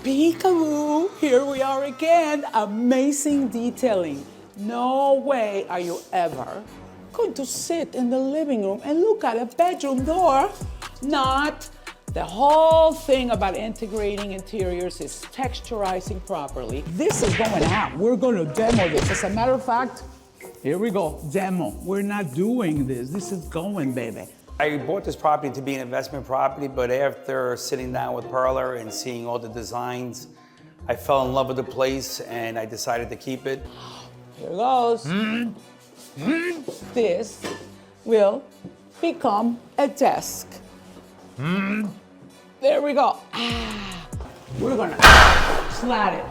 Peekaboo, here we are again. Amazing detailing. No way are you ever going to sit in the living room and look at a bedroom door. Not. The whole thing about integrating interiors is texturizing properly. This is going out. We're going to demo this. As a matter of fact, here we go, demo. We're not doing this. This is going, baby. I bought this property to be an investment property, but after sitting down with Perla and seeing all the designs, I fell in love with the place and I decided to keep it. Here goes. This will become a desk. There we go. We're gonna slat it.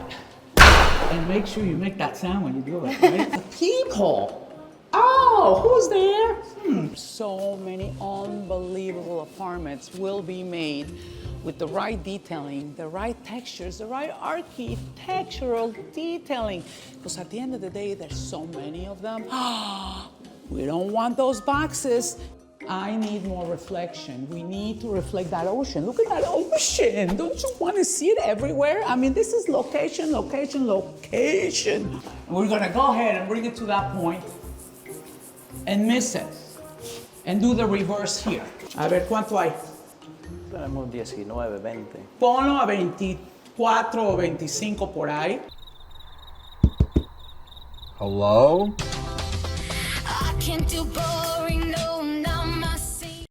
And make sure you make that sound when you do it, right? A peephole. Oh, who's there? So many unbelievable apartments will be made with the right detailing, the right textures, the right architectural detailing. Because at the end of the day, there's so many of them. We don't want those boxes. I need more reflection. We need to reflect that ocean. Look at that ocean. Don't you want to see it everywhere? I mean, this is location, location, location. We're gonna go ahead and bring it to that point and miss it. And do the reverse here. A ver, ¿cuánto hay? Tenemos 19, 20. Ponlo a 24 o 25 por ahí. Hello? I can't do boring